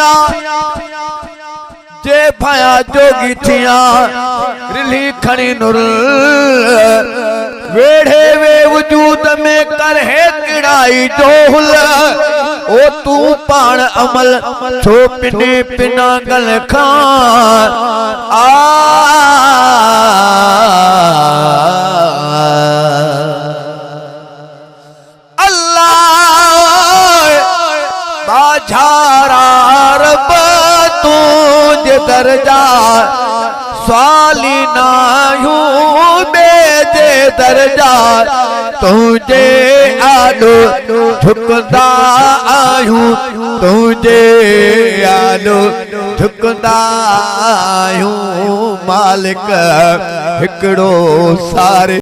थिया जे भाया जोगी थिया रिली खणी नुर वेढ़े वे वजूद में कर है किड़ाई जोहुल ओ तू पाण अमल छो पिने पिना गल खान बाझारा रब तुझे दर्जा स्वाली नायू बेजे दर्जा तुझे आलो झुकदा आयूं तुझे आलो झुकदा आयूं मालिक हिकड़ो सारे